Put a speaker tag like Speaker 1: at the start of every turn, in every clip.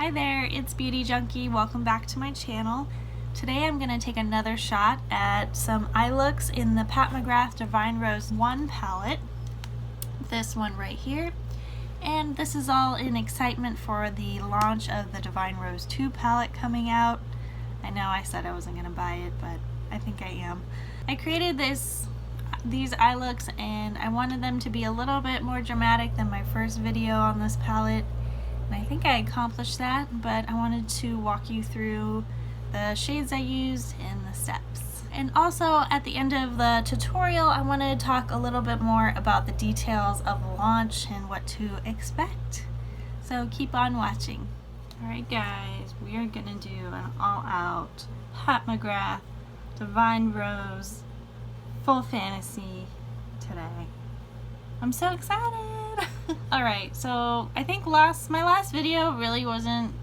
Speaker 1: Hi there, it's Beauty Junkie. Welcome back to my channel. Today I'm going to take another shot at some eye looks in the Pat McGrath Divine Rose 1 palette. This one right here. And this is all in excitement for the launch of the Divine Rose 2 palette coming out. I know I said I wasn't going to buy it, but I think I am. I created these eye looks and I wanted them to be a little bit more dramatic than my first video on this palette. And I think I accomplished that, but I wanted to walk you through the shades I used and the steps. And also at the end of the tutorial, I wanted to talk a little bit more about the details of the launch and what to expect. So keep on watching. Alright guys, we are gonna do an all-out Pat McGrath Divine Rose full fantasy today. I'm so excited! Alright, so I think my last video really wasn't,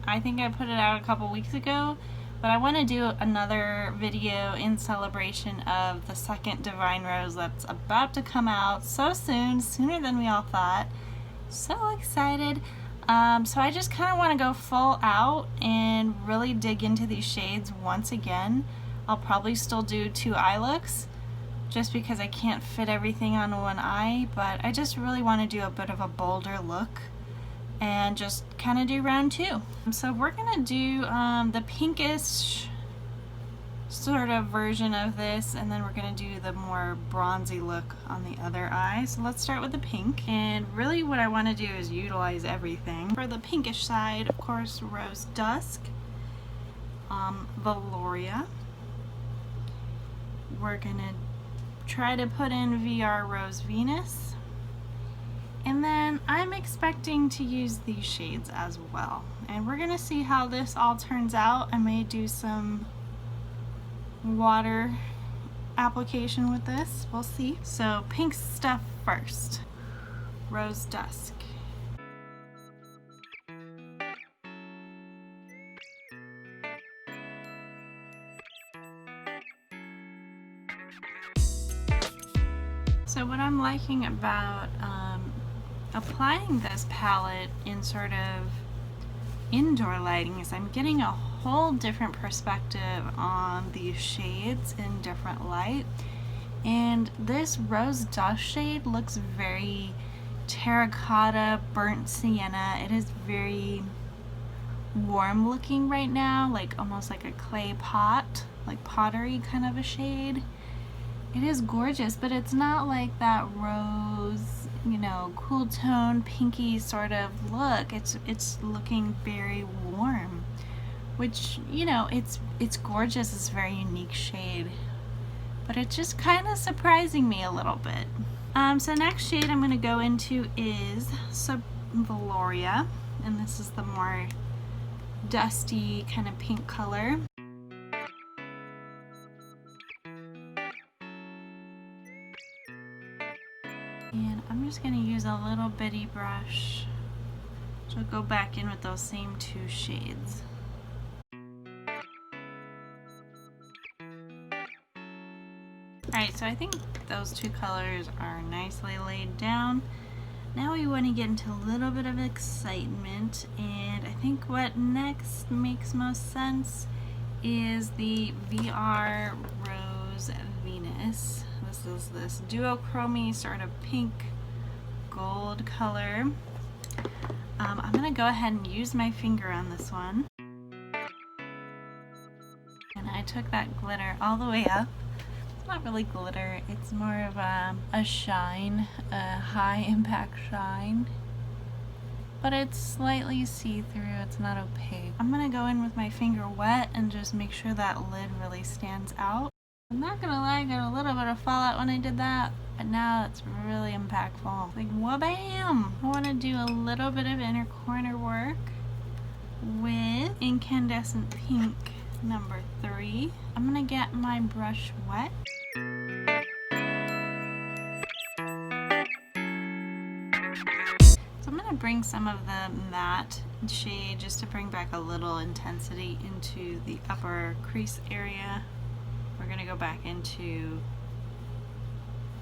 Speaker 1: I think I put it out a couple weeks ago, but I want to do another video in celebration of the second Divine Rose that's about to come out so soon, sooner than we all thought. So excited. So I just kind of want to go full out and really dig into these shades once again. I'll probably still do 2 eye looks, just because I can't fit everything on one eye, but I just really want to do a bit of a bolder look and just kind of do round 2. So we're gonna do the pinkish sort of version of this, and then we're gonna do the more bronzy look on the other eye. So let's start with the pink, and really what I want to do is utilize everything. For the pinkish side, of course, Rose Dusk, Velouria. We're gonna try to put in VR Rose Venus, and then I'm expecting to use these shades as well, and we're gonna see how this all turns out. I may do some water application with this, we'll see. So pink stuff first, Rose Dusk. So what I'm liking about applying this palette in sort of indoor lighting is I'm getting a whole different perspective on these shades in different light. And this Rose Dusk shade looks very terracotta, burnt sienna. It is very warm looking right now, like almost like a clay pot, like pottery kind of a shade. It is gorgeous, but it's not like that rose, you know, cool tone, pinky sort of look. It's looking very warm, which, you know, it's gorgeous. It's a very unique shade, but it's just kind of surprising me a little bit. So next shade I'm going to go into is Velouria, and this is the more dusty kind of pink color. And I'm just going to use a little bitty brush to go back in with those same 2 shades. Alright, so I think those 2 colors are nicely laid down. Now we want to get into a little bit of excitement, and I think what next makes most sense is the VR Rose Venus. This is this duochrome sort of pink gold color. I'm going to go ahead and use my finger on this one. And I took that glitter all the way up. It's not really glitter, it's more of a shine, a high impact shine. But it's slightly see-through, it's not opaque. I'm going to go in with my finger wet and just make sure that lid really stands out. I'm not gonna lie, I got a little bit of fallout when I did that, but now it's really impactful. Like, wha-bam! I want to do a little bit of inner corner work with Incandescent Pink number 3. I'm gonna get my brush wet. So I'm gonna bring some of the matte shade just to bring back a little intensity into the upper crease area. We're going to go back into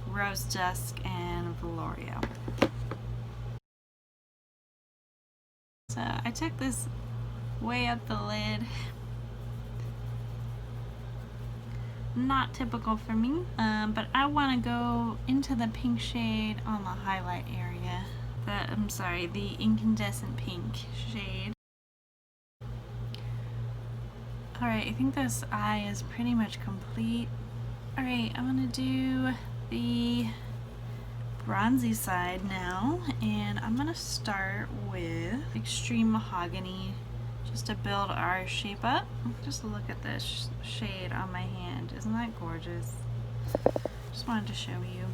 Speaker 1: Rose Dusk and Velouria. So I took this way up the lid. Not typical for me, but I want to go into the pink shade on the highlight area. The incandescent pink shade. Alright, I think this eye is pretty much complete. Alright, I'm going to do the bronzy side now, and I'm going to start with Xtreme Mahogany just to build our shape up. Just look at this shade on my hand. Isn't that gorgeous? Just wanted to show you.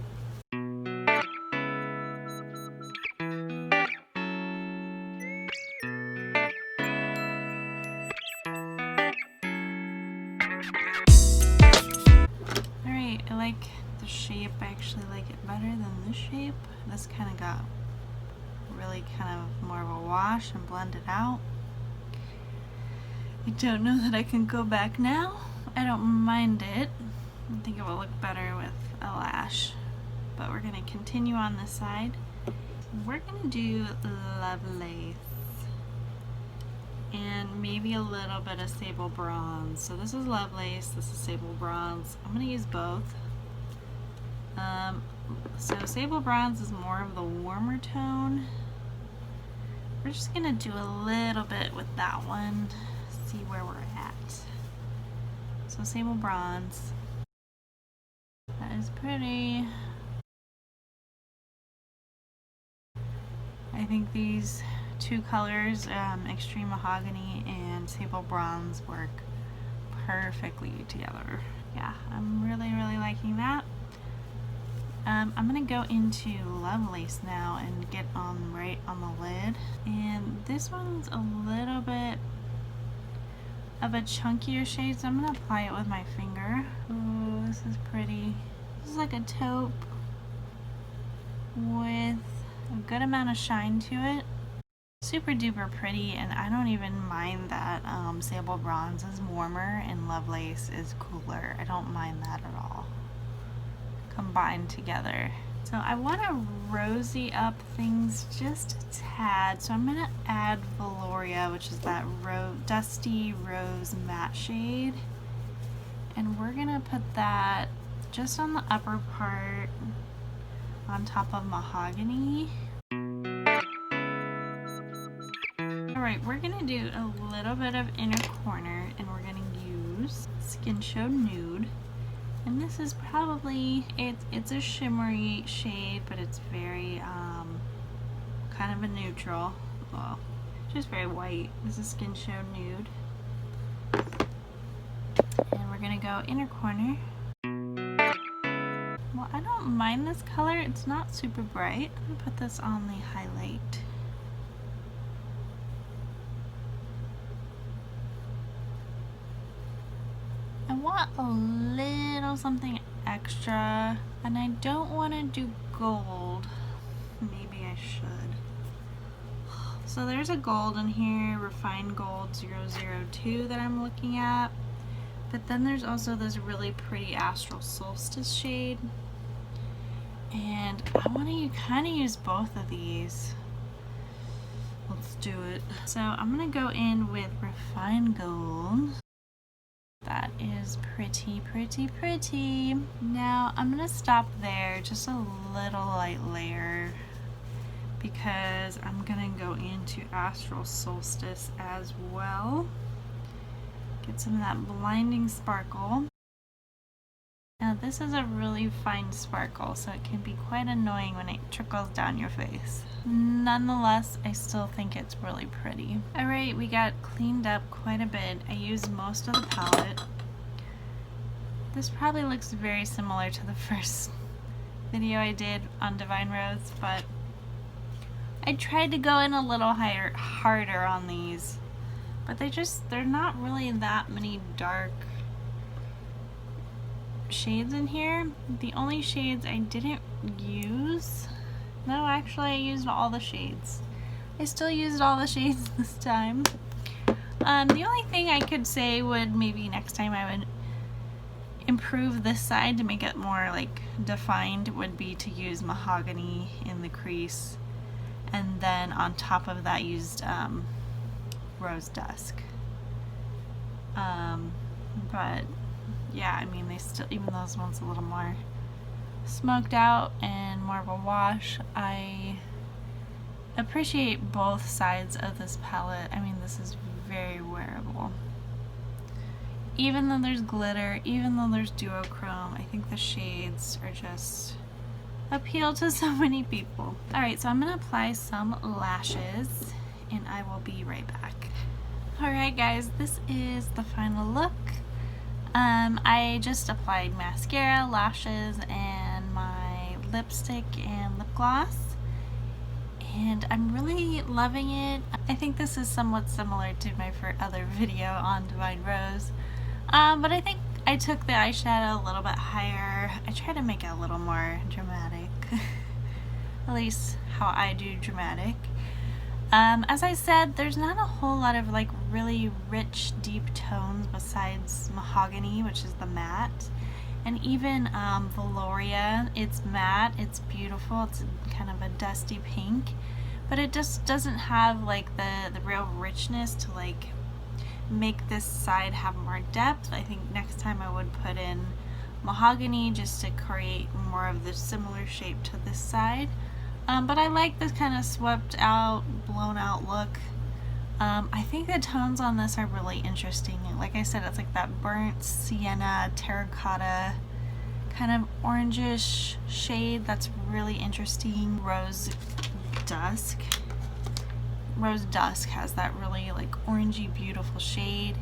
Speaker 1: Alright, I like the shape. I actually like it better than this shape. This kind of got really kind of more of a wash and blended out. I don't know that I can go back now. I don't mind it. I think it will look better with a lash. But we're going to continue on this side. We're going to do Lovelace. And maybe a little bit of Sable Bronze. So this is Lovelace, this is Sable Bronze. I'm going to use both. So Sable Bronze is more of the warmer tone. We're just going to do a little bit with that one. See where we're at. So Sable Bronze. That is pretty. I think these two colors, Xtreme Mahogany and Sable Bronze, work perfectly together. Yeah, I'm really liking that. I'm gonna go into Lovelace now and get on right on the lid. And this one's a little bit of a chunkier shade, so I'm gonna apply it with my finger. Oh, this is pretty. This is like a taupe with a good amount of shine to it. Super duper pretty, and I don't even mind that Sable Bronze is warmer and Lovelace is cooler. I don't mind that at all combined together. So I want to rosy up things just a tad, so I'm going to add Velouria, which is that dusty rose matte shade, and we're going to put that just on the upper part on top of Mahogany. Alright, we're going to do a little bit of inner corner, and we're going to use Skinshow Nude. And this is probably, it's a shimmery shade, but it's very kind of a neutral. Well, just very white. This is Skinshow Nude. And we're going to go inner corner. Well, I don't mind this color. It's not super bright. I'm going to put this on the highlight. I want a little something extra, and I don't want to do gold. Maybe I should. So there's a gold in here, Refined Gold 002 that I'm looking at. But then there's also this really pretty Astral Solstice shade. And I want to kind of use both of these. Let's do it. So I'm going to go in with Refined Gold. That is pretty, pretty, pretty. Now I'm gonna stop there, just a little light layer, because I'm gonna go into Astral Solstice as well. Get some of that blinding sparkle. Now this is a really fine sparkle, so it can be quite annoying when it trickles down your face. Nonetheless, I still think it's really pretty. Alright, we got cleaned up quite a bit. I used most of the palette. This probably looks very similar to the first video I did on Divine Rose, but I tried to go in a little harder on these. But they're not really that many dark shades in here. The only shades I didn't use, no, actually I used all the shades. I still used all the shades this time. The only thing I could say would maybe next time I would improve this side to make it more like defined would be to use Mahogany in the crease and then on top of that used Rose Dusk. But yeah, I mean, they still, even those ones a little more smoked out and more of a wash. I appreciate both sides of this palette. I mean, this is very wearable. Even though there's glitter, even though there's duochrome, I think the shades are just appeal to so many people. Alright, so I'm going to apply some lashes and I will be right back. Alright guys, this is the final look. I just applied mascara, lashes, and my lipstick and lip gloss. And I'm really loving it. I think this is somewhat similar to my other video on Divine Rose. But I think I took the eyeshadow a little bit higher. I tried to make it a little more dramatic. At least how I do dramatic. As I said, there's not a whole lot of like really rich, deep tones besides Mahogany, which is the matte. And even Velouria, it's matte, it's beautiful, it's kind of a dusty pink. But it just doesn't have like the real richness to like make this side have more depth. I think next time I would put in Mahogany just to create more of the similar shape to this side. But I like this kind of swept out, blown out look. I think the tones on this are really interesting. Like I said, it's like that burnt sienna, terracotta, kind of orangish shade that's really interesting. Rose Dusk. Rose Dusk has that really like orangey, beautiful shade.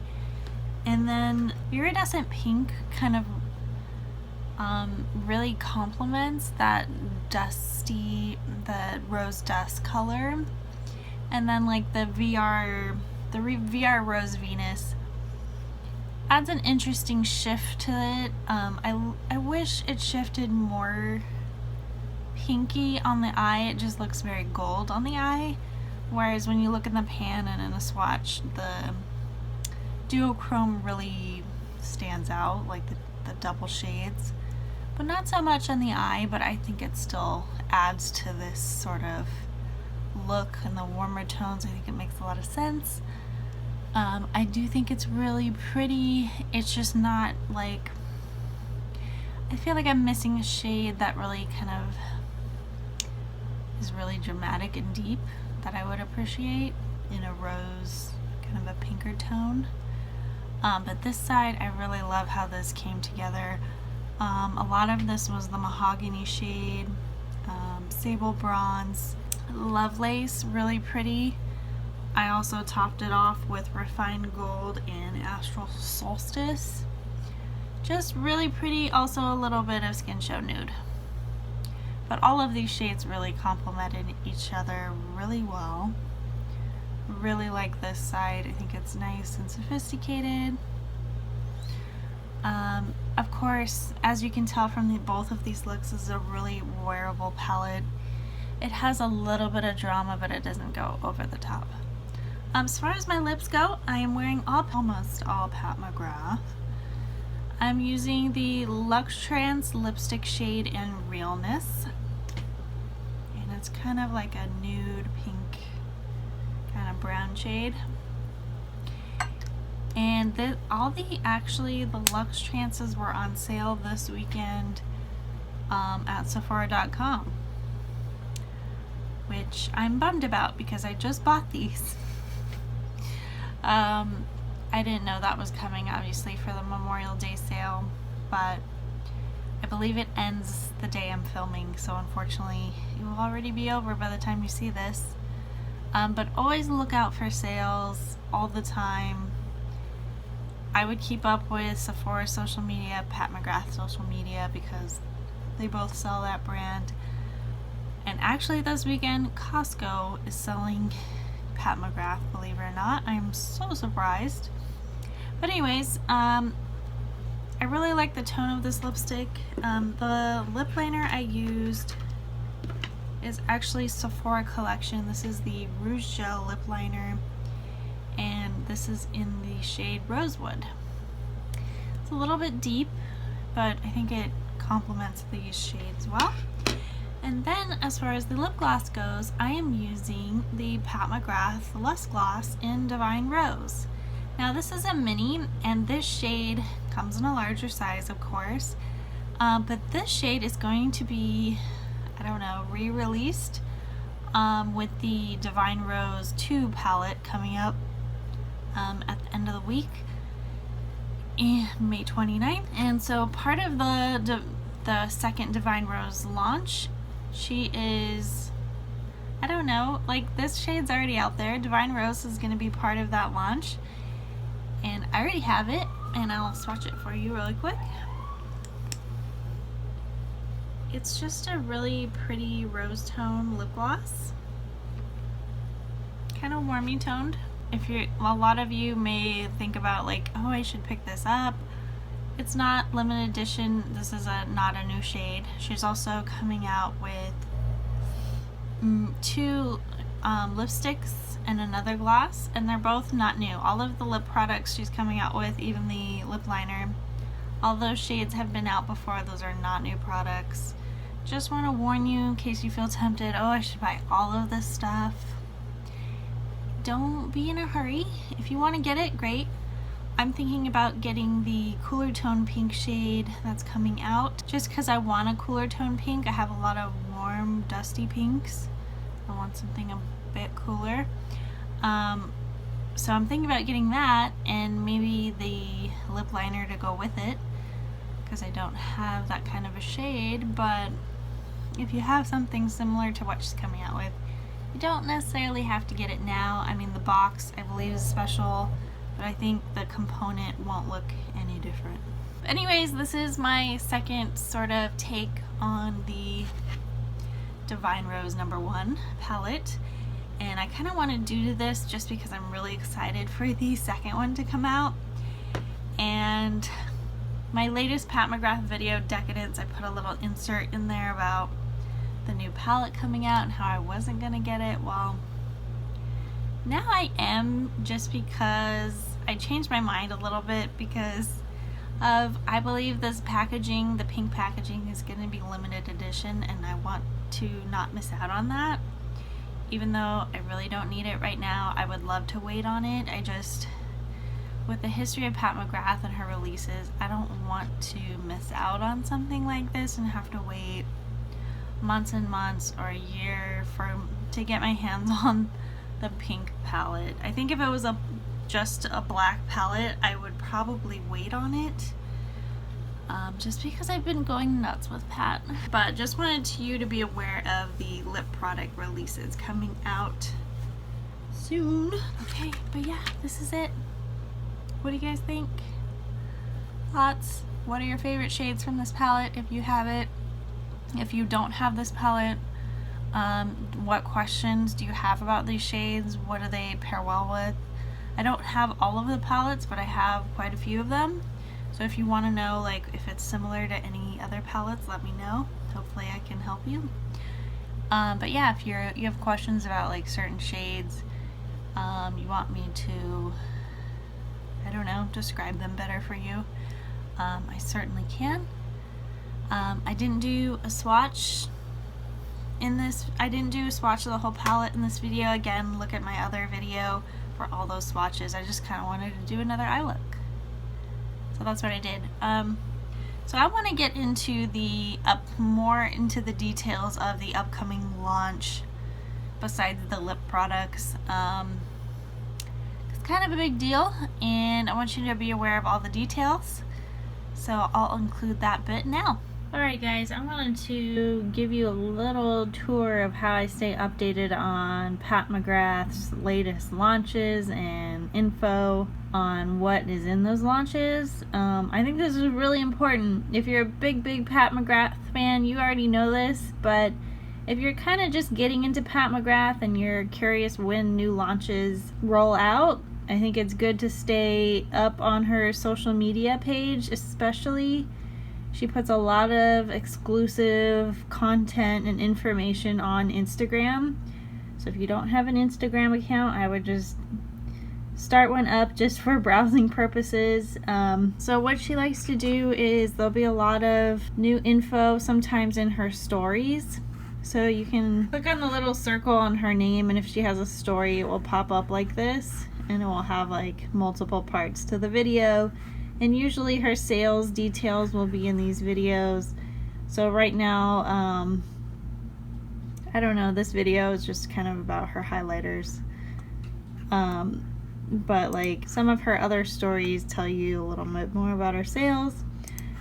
Speaker 1: And then Iridescent Pink kind of really complements that dusty, the Rose Dusk color. And then like the VR Rose Venus adds an interesting shift to it. I wish it shifted more pinky on the eye. It just looks very gold on the eye. Whereas when you look in the pan and in a swatch, the duochrome really stands out, like the double shades. But not so much on the eye, but I think it still adds to this sort of look and the warmer tones. I think it makes a lot of sense. I do think it's really pretty. It's just not like, I feel like I'm missing a shade that really kind of is really dramatic and deep that I would appreciate in a rose, kind of a pinker tone. But this side, I really love how this came together. A lot of this was the Mahogany shade, Sable Bronze, Lovelace, really pretty. I also topped it off with Refined Gold and Astral Solstice. Just really pretty, also a little bit of Skinshow Nude. But all of these shades really complemented each other really well. Really like this side. I think it's nice and sophisticated. Of course, as you can tell from both of these looks, this is a really wearable palette. It has a little bit of drama, but it doesn't go over the top. As far as my lips go, I am wearing almost all Pat McGrath. I'm using the Luxetrance lipstick shade in Realness. And it's kind of like a nude pink kind of brown shade. And actually the Luxetrances were on sale this weekend at Sephora.com, which I'm bummed about because I just bought these. I didn't know that was coming, obviously, for the Memorial Day sale, but I believe it ends the day I'm filming, so unfortunately it will already be over by the time you see this. But always look out for sales all the time. I would keep up with Sephora social media, Pat McGrath social media, because they both sell that brand. And actually this weekend, Costco is selling Pat McGrath, believe it or not. I'm so surprised. But anyways, I really like the tone of this lipstick. The lip liner I used is actually Sephora collection. This is the Rouge Gel lip liner, and this is in the shade Rosewood. It's a little bit deep, but I think it complements these shades well. And then as far as the lip gloss goes, I am using the Pat McGrath Luxe Gloss in Divine Rose. Now this is a mini, and this shade comes in a larger size, of course, but this shade is going to be, I don't know, re-released with the Divine Rose 2 palette coming up at the end of the week, May 29th. And so part of the second Divine Rose launch, she is, I don't know, like this shade's already out there. Divine Rose is going to be part of that launch, and I already have it, and I'll swatch it for you really quick. It's just a really pretty rose tone lip gloss, kind of warmy toned. If you're, a lot of you may think about like, oh, I should pick this up. It's not limited edition. This is not a new shade. She's also coming out with 2 lipsticks and another gloss, and they're both not new. All of the lip products she's coming out with, even the lip liner, all those shades have been out before. Those are not new products. Just want to warn you in case you feel tempted, oh, I should buy all of this stuff. Don't be in a hurry. If you want to get it, great. I'm thinking about getting the cooler tone pink shade that's coming out, just because I want a cooler tone pink. I have a lot of warm, dusty pinks. I want something a bit cooler. So I'm thinking about getting that, and maybe the lip liner to go with it, because I don't have that kind of a shade. But if you have something similar to what she's coming out with, you don't necessarily have to get it now. I mean, the box, I believe, is special, but I think the component won't look any different. Anyways, this is my second sort of take on the Divine Rose #1 palette, and I kind of want to do this just because I'm really excited for the second one to come out. And my latest Pat McGrath video, Decadence, I put a little insert in there about the new palette coming out and how I wasn't gonna get it. Well, now I am, just because I changed my mind a little bit because of, I believe this packaging, the pink packaging, is gonna be limited edition, and I want to not miss out on that. Even though I really don't need it right now, I would love to wait on it. I just, with the history of Pat McGrath and her releases, I don't want to miss out on something like this and have to wait months and months or a year to get my hands on the pink palette. I think if it was just a black palette, I would probably wait on it, just because I've been going nuts with Pat. But just wanted you to be aware of the lip product releases coming out soon. Okay, but yeah, this is it. What do you guys think? Thoughts? What are your favorite shades from this palette if you have it? If you don't have this palette, what questions do you have about these shades? What do they pair well with? I don't have all of the palettes, but I have quite a few of them. So if you want to know like if it's similar to any other palettes, let me know. Hopefully I can help you. But yeah, if you have questions about like certain shades, you want me to, I don't know, describe them better for you, I certainly can. I didn't do a swatch in this. I didn't do a swatch of the whole palette in this video. Again, look at my other video for all those swatches. I just kind of wanted to do another eye look. So that's what I did. So I want to get into more into the details of the upcoming launch besides the lip products. It's kind of a big deal, and I want you to be aware of all the details. So I'll include that bit now. Alright guys, I wanted to give you a little tour of how I stay updated on Pat McGrath's latest launches and info on what is in those launches. I think this is really important. If you're a big Pat McGrath fan, you already know this, but if you're kind of just getting into Pat McGrath and you're curious when new launches roll out, I think it's good to stay up on her social media page, especially. She puts a lot of exclusive content and information on Instagram. So if you don't have an Instagram account, I would just start one up just for browsing purposes. So what she likes to do is there'll be a lot of new info sometimes in her stories. So you can click on the little circle on her name, and if she has a story, it will pop up like this, and it will have like multiple parts to the video. And usually her sales details will be in these videos. So right now, I don't know, this video is just kind of about her highlighters. But like some of her other stories tell you a little bit more about her sales.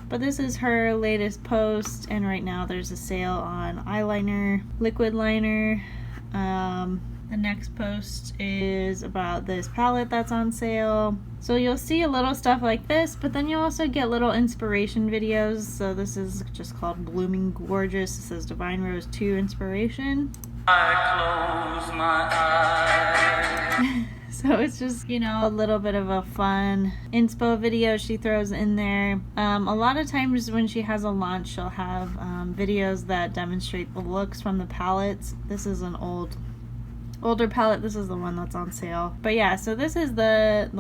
Speaker 1: But this is her latest post, and right now there's a sale on eyeliner, liquid liner. The next post is about this palette that's on sale. So you'll see a little stuff like this, but then you'll also get little inspiration videos. So this is just called Blooming Gorgeous. It says Divine Rose 2 Inspiration. I close my eyes. So it's just, you know, a little bit of a fun inspo video she throws in there. A lot of times when she has a launch, she'll have videos that demonstrate the looks from the palettes. This is an older palette. This is the one that's on sale. But yeah, so this is the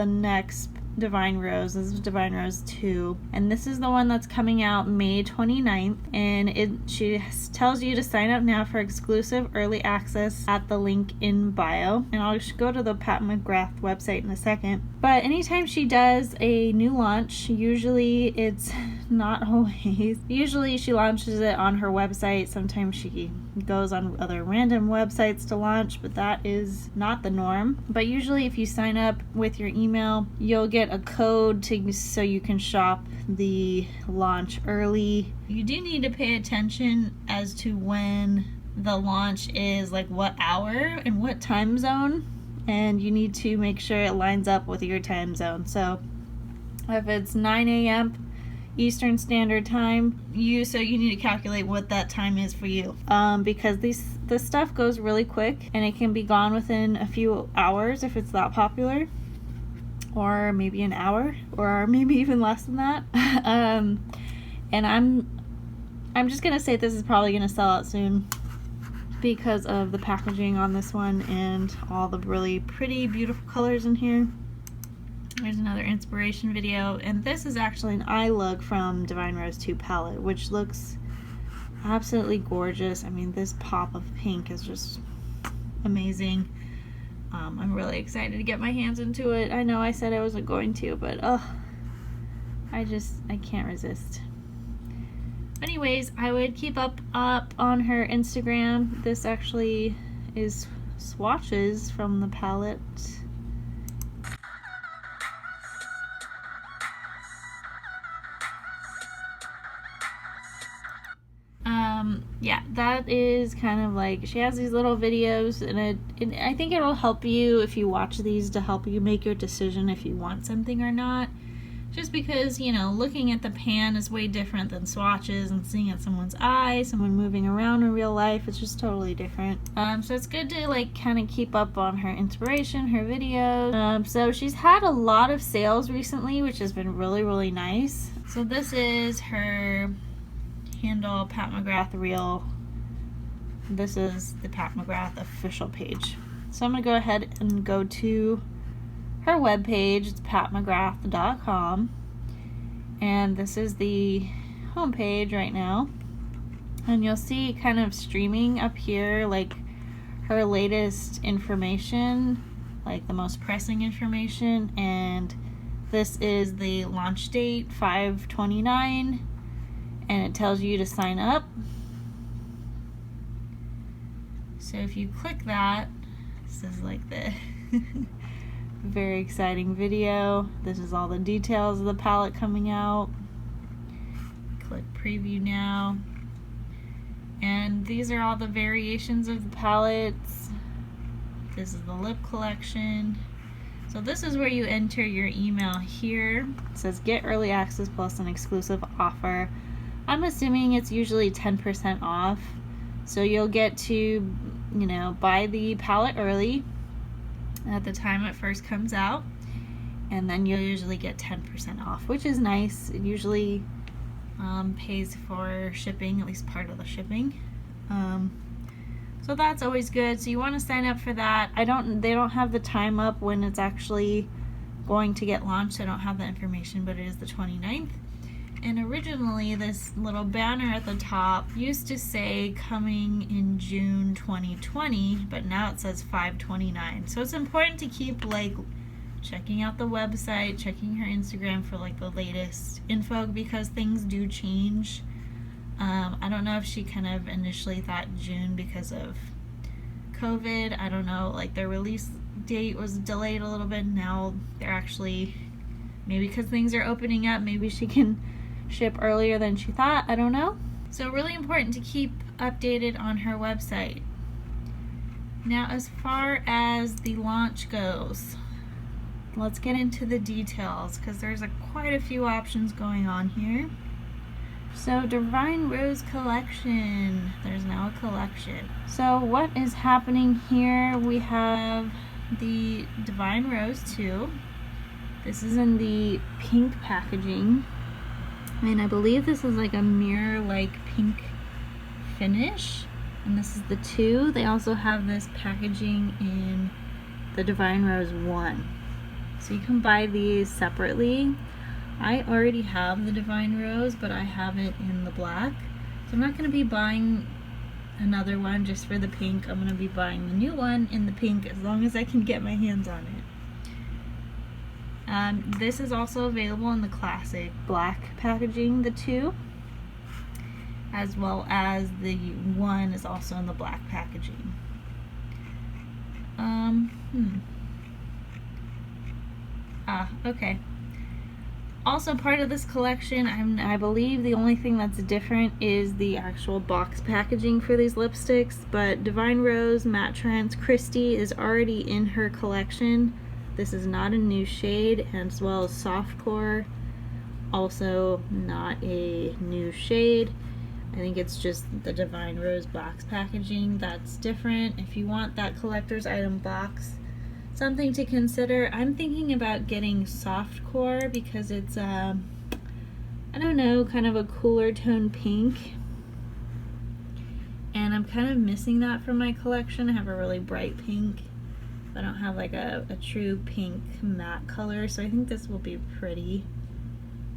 Speaker 1: next Divine Rose. This is Divine Rose 2, and this is the one that's coming out May 29th, and she tells you to sign up now for exclusive early access at the link in bio. And I'll just go to the Pat McGrath website in a second. But anytime she does a new launch, usually it's not always, usually she launches it on her website. Sometimes she goes on other random websites to launch, but that is not the norm. But usually if you sign up with your email, you'll get a code so you can shop the launch early. You do need to pay attention as to when the launch is, like what hour and what time zone, and you need to make sure it lines up with your time zone. So if it's 9 a.m. Eastern Standard Time, you need to calculate what that time is for you, because this stuff goes really quick, and it can be gone within a few hours if it's that popular, or maybe an hour, or maybe even less than that. And I'm just gonna say this is probably gonna sell out soon because of the packaging on this one and all the really pretty, beautiful colors in here. There's another inspiration video, and this is actually an eye look from Divine Rose 2 palette, which looks absolutely gorgeous. I mean, this pop of pink is just amazing. I'm really excited to get my hands into it. I know I said I wasn't going to, but I can't resist. Anyways, I would keep up on her Instagram. This actually is swatches from the palette. Yeah, that is kind of like, she has these little videos, and I think it'll help you if you watch these to help you make your decision if you want something or not. Just because, you know, looking at the pan is way different than swatches, and seeing at someone's eye, someone moving around in real life, it's just totally different. So it's good to like kind of keep up on her inspiration, her videos. So she's had a lot of sales recently, which has been really, really nice. So this is her handle, Pat McGrath Real. This is the Pat McGrath official page. So I'm gonna go ahead and go to her webpage. It's patmcgrath.com, and this is the home page right now. And you'll see kind of streaming up here, like her latest information, like the most pressing information. And this is the launch date, 5/29. And it tells you to sign up. So if you click that, this is like the very exciting video. This is all the details of the palette coming out. Click preview now. And these are all the variations of the palettes. This is the lip collection. So this is where you enter your email here. It says get early access plus an exclusive offer. I'm assuming it's usually 10% off. So you'll get to, you know, buy the palette early at the time it first comes out, and then you'll usually get 10% off, which is nice. It usually pays for shipping, at least part of the shipping. So that's always good. So you want to sign up for that. They don't have the time up when it's actually going to get launched. I don't have that information, but it is the 29th. And originally this little banner at the top used to say coming in June 2020, but now it says 5/29. So it's important to keep like checking out the website, checking her Instagram for like the latest info, because things do change. I don't know if she kind of initially thought June because of COVID. I don't know, like their release date was delayed a little bit. Now they're actually, maybe because things are opening up, maybe she can ship earlier than she thought. I don't know. So really important to keep updated on her website. Now as far as the launch goes, let's get into the details, because there's quite a few options going on here. So Divine Rose collection, there's now a collection. So what is happening here? We have the Divine Rose 2. This is in the pink packaging. And I believe this is like a mirror-like pink finish. And this is the 2. They also have this packaging in the Divine Rose 1. So you can buy these separately. I already have the Divine Rose, but I have it in the black. So I'm not going to be buying another one just for the pink. I'm going to be buying the new one in the pink as long as I can get my hands on it. This is also available in the classic black packaging, the 2, as well as the 1 is also in the black packaging. Okay. Also part of this collection, I believe the only thing that's different is the actual box packaging for these lipsticks, but Divine Rose Matte Trance Christie is already in her collection. This is not a new shade, and as well as Softcore, also not a new shade. I think it's just the Divine Rose box packaging that's different. If you want that collector's item box, something to consider. I'm thinking about getting Softcore because it's I don't know, kind of a cooler tone pink, and I'm kind of missing that from my collection. I have a really bright pink. I don't have like a true pink matte color, so I think this will be pretty.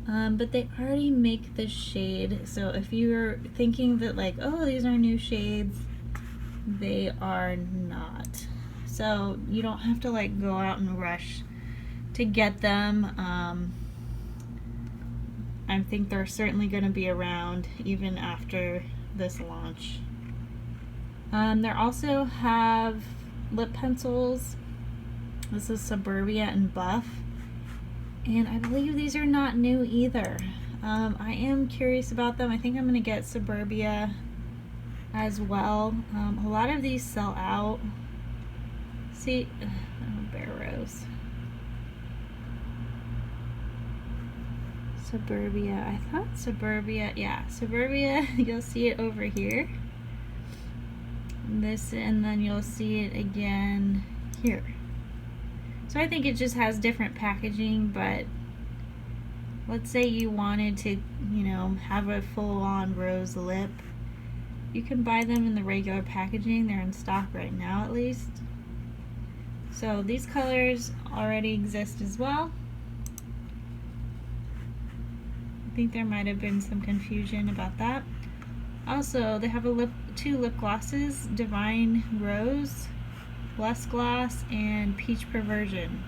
Speaker 1: But they already make this shade, so if you're thinking that like, oh, these are new shades, they are not. So you don't have to like go out and rush to get them. I think they're certainly going to be around even after this launch. They also have lip pencils. This is Suburbia and Buff, and I believe these are not new either. I am curious about them. I think I'm going to get Suburbia as well. A lot of these sell out. See, Bare Rose. Suburbia, I thought Suburbia, yeah, Suburbia, you'll see it over here. This, and then you'll see it again here. So I think it just has different packaging, but let's say you wanted to, you know, have a full-on rose lip. You can buy them in the regular packaging. They're in stock right now at least. So these colors already exist as well. I think there might have been some confusion about that. Also, they have two lip glosses, Divine Rose, Lust Gloss, and Peach Perversion.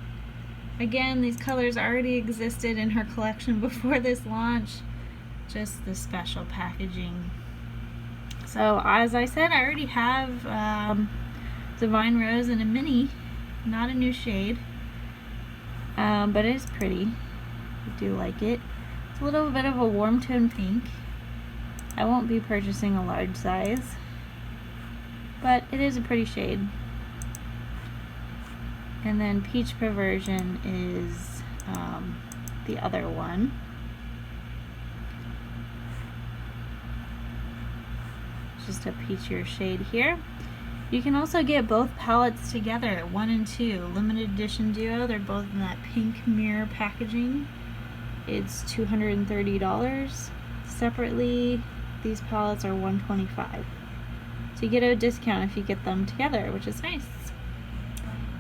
Speaker 1: Again, these colors already existed in her collection before this launch, just the special packaging. So as I said, I already have Divine Rose in a mini. Not a new shade, but it is pretty. I do like it. It's a little bit of a warm tone pink. I won't be purchasing a large size, but it is a pretty shade. And then Peach Perversion is the other one. Just a peachier shade here. You can also get both palettes together, 1 and 2, limited edition duo. They're both in that pink mirror packaging. It's $230. Separately, these palettes are $125. So you get a discount if you get them together, which is nice.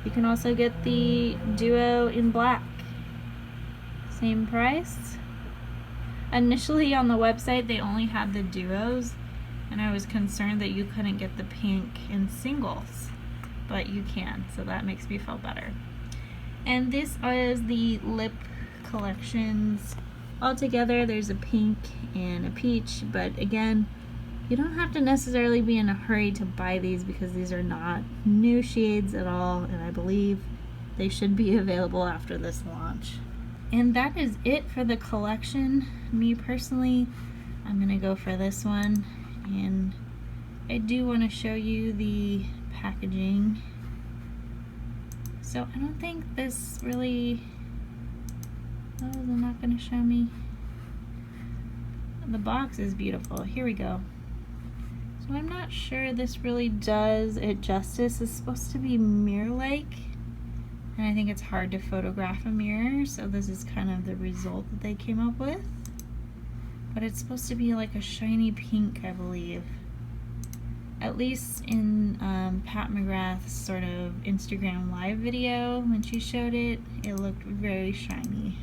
Speaker 1: You can also get the duo in black. Same price. Initially on the website they only had the duos, and I was concerned that you couldn't get the pink in singles, but you can, so that makes me feel better. And this is the lip collections. Altogether there's a pink and a peach, but again, you don't have to necessarily be in a hurry to buy these because these are not new shades at all, and I believe they should be available after this launch. And that is it for the collection. Me personally, I'm gonna go for this one, and I do want to show you the packaging. So I don't think this really, oh, is it not gonna show me? The box is beautiful. Here we go. So I'm not sure this really does it justice. It's supposed to be mirror-like, and I think it's hard to photograph a mirror, so this is kind of the result that they came up with. But it's supposed to be like a shiny pink, I believe. At least in Pat McGrath's sort of Instagram live video, when she showed it, it looked very shiny.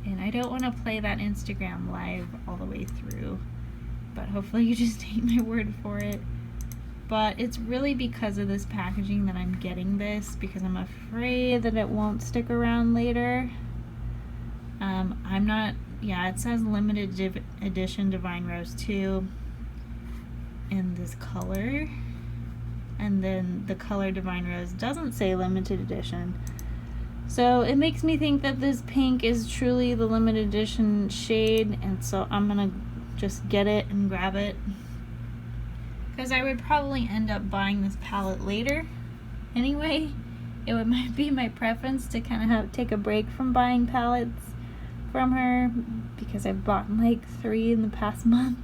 Speaker 1: And I don't want to play that Instagram live all the way through, but hopefully you just take my word for it. But it's really because of this packaging that I'm getting this, because I'm afraid that it won't stick around later. I'm not, yeah, it says limited edition Divine Rose 2 in this color, and then the color Divine Rose doesn't say limited edition. So it makes me think that this pink is truly the limited edition shade, and so I'm gonna just get it and grab it, because I would probably end up buying this palette later anyway. It might be my preference to kind of take a break from buying palettes from her, because I've bought like 3 in the past month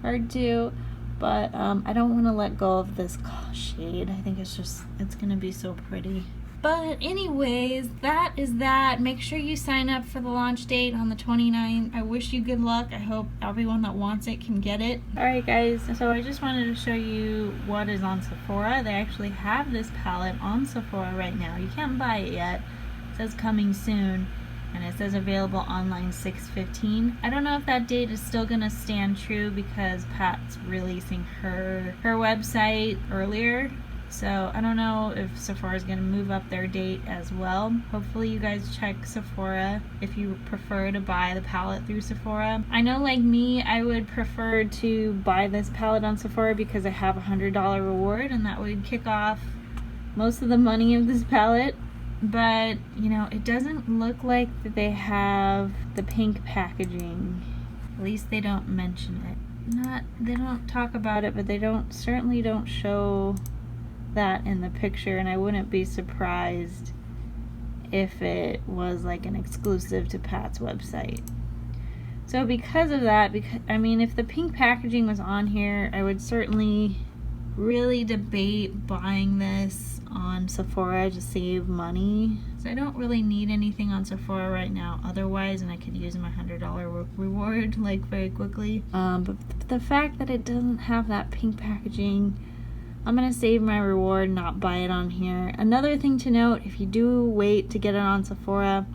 Speaker 1: or 2, but I don't want to let go of this shade. I think it's gonna be so pretty. But anyways, that is that. Make sure you sign up for the launch date on the 29th. I wish you good luck. I hope everyone that wants it can get it. Alright guys, so I just wanted to show you what is on Sephora. They actually have this palette on Sephora right now. You can't buy it yet. It says coming soon, and it says available online 6/15. I don't know if that date is still gonna stand true because Pat's releasing her website earlier. So I don't know if Sephora is going to move up their date as well. Hopefully you guys check Sephora if you prefer to buy the palette through Sephora. I know, like me, I would prefer to buy this palette on Sephora because I have a $100 reward, and that would kick off most of the money of this palette. But, you know, it doesn't look like that they have the pink packaging. At least they don't mention it. They don't talk about it, but they certainly don't show that in the picture, and I wouldn't be surprised if it was like an exclusive to Pat's website. So because of that, I mean, if the pink packaging was on here, I would certainly really debate buying this on Sephora to save money. So I don't really need anything on Sephora right now otherwise, and I could use my $100 reward like very quickly. But the fact that it doesn't have that pink packaging, I'm going to save my reward, not buy it on here. Another thing to note, if you do wait to get it on Sephora,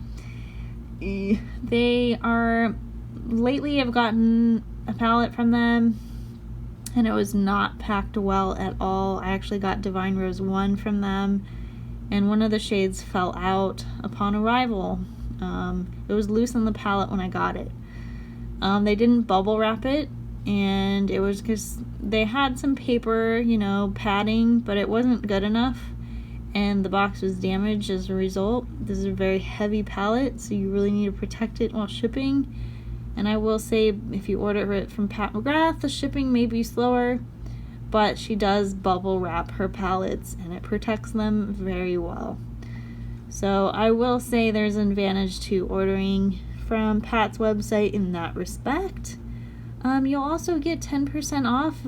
Speaker 1: they are, lately I've gotten a palette from them, and it was not packed well at all. I actually got Divine Rose 1 from them, and one of the shades fell out upon arrival. It was loose on the palette when I got it. They didn't bubble wrap it, and it was because they had some paper, you know, padding, but it wasn't good enough, and the box was damaged as a result. This is a very heavy palette, so you really need to protect it while shipping. And I will say, if you order it from Pat McGrath, the shipping may be slower, but she does bubble wrap her palettes, and it protects them very well. So I will say there's an advantage to ordering from Pat's website in that respect. You'll also get 10% off,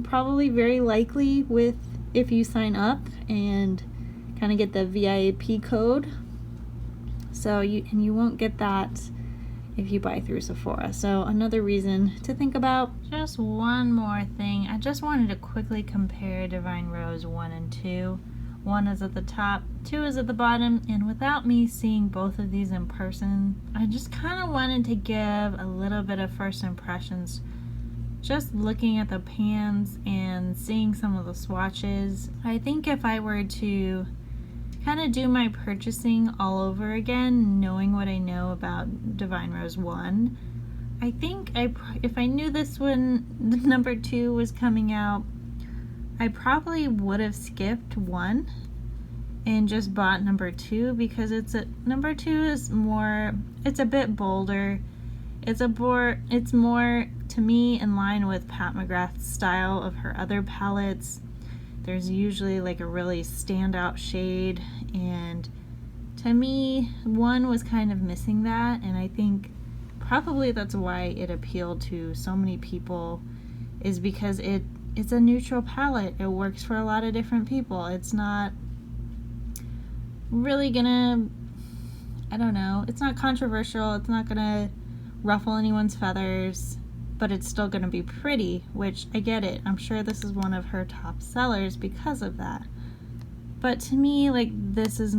Speaker 1: probably very likely if you sign up and kind of get the VIP code. So you won't get that if you buy through Sephora. So another reason to think about. Just one more thing. I just wanted to quickly compare Divine Rose 1 and 2. One is at the top, two is at the bottom, and without me seeing both of these in person, I just kind of wanted to give a little bit of first impressions. Just looking at the pans and seeing some of the swatches, I think if I were to kind of do my purchasing all over again, knowing what I know about Divine Rose 1, I think if I knew this one, the number 2 was coming out, I probably would have skipped 1 and just bought number 2, because number 2 is more, it's a bit bolder. It's more to me in line with Pat McGrath's style of her other palettes. There's usually like a really standout shade, and to me 1 was kind of missing that, and I think probably that's why it appealed to so many people, is because it's a neutral palette. It works for a lot of different people. It's not really gonna, I don't know, it's not controversial, it's not gonna ruffle anyone's feathers, but it's still gonna be pretty, which I get it. I'm sure this is one of her top sellers because of that. But to me, like, this is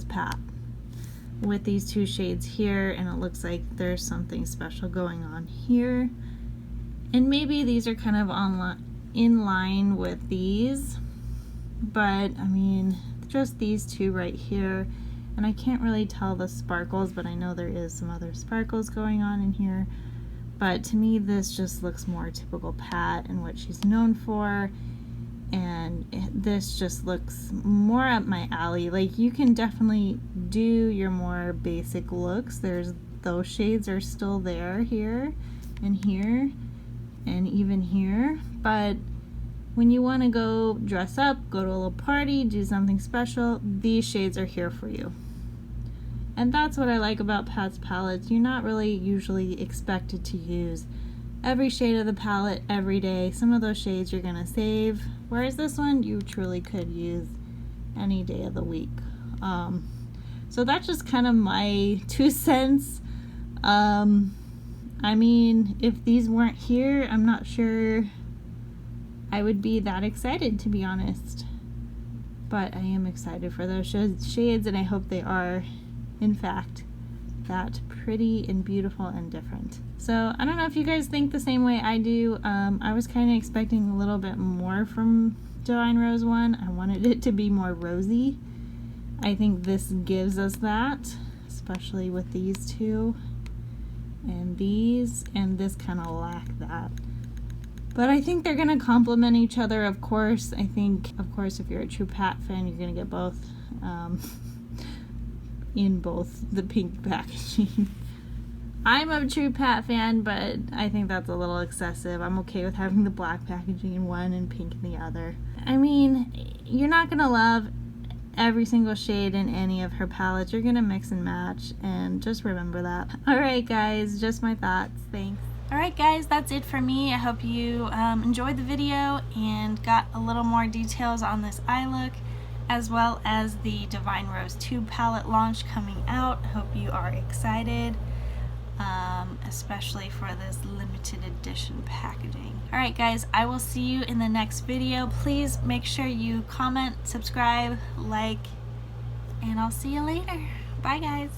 Speaker 1: Pat with these 2 shades here, and it looks like there's something special going on here. And maybe these are kind of in line with these, but I mean, just these 2 right here, and I can't really tell the sparkles, but I know there is some other sparkles going on in here. But to me, this just looks more typical Pat and what she's known for, and this just looks more up my alley. Like, you can definitely do your more basic looks. Those shades are still there here and here and even here, but when you want to go dress up, go to a little party, do something special, these shades are here for you. And that's what I like about Pat's palettes. You're not really usually expected to use every shade of the palette every day. Some of those shades you're gonna save, whereas this one you truly could use any day of the week. So that's just kind of my 2 cents. I mean, if these weren't here, I'm not sure I would be that excited, to be honest. But I am excited for those shades, and I hope they are, in fact, that pretty and beautiful and different. So I don't know if you guys think the same way I do. I was kind of expecting a little bit more from Divine Rose 1. I wanted it to be more rosy. I think this gives us that, especially with these 2 and these, and this kind of lack that. But I think they're going to complement each other, of course. I think, of course, if you're a true Pat fan, you're going to get both in both the pink packaging. I'm a true Pat fan, but I think that's a little excessive. I'm okay with having the black packaging in one and pink in the other. I mean, you're not going to love every single shade in any of her palettes. You're going to mix and match, and just remember that. Alright guys, just my thoughts. Thanks. Alright guys, that's it for me. I hope you enjoyed the video and got a little more details on this eye look, as well as the Divine Rose 2 palette launch coming out. I hope you are excited, especially for this limited edition packaging. Alright guys, I will see you in the next video. Please make sure you comment, subscribe, like, and I'll see you later. Bye guys.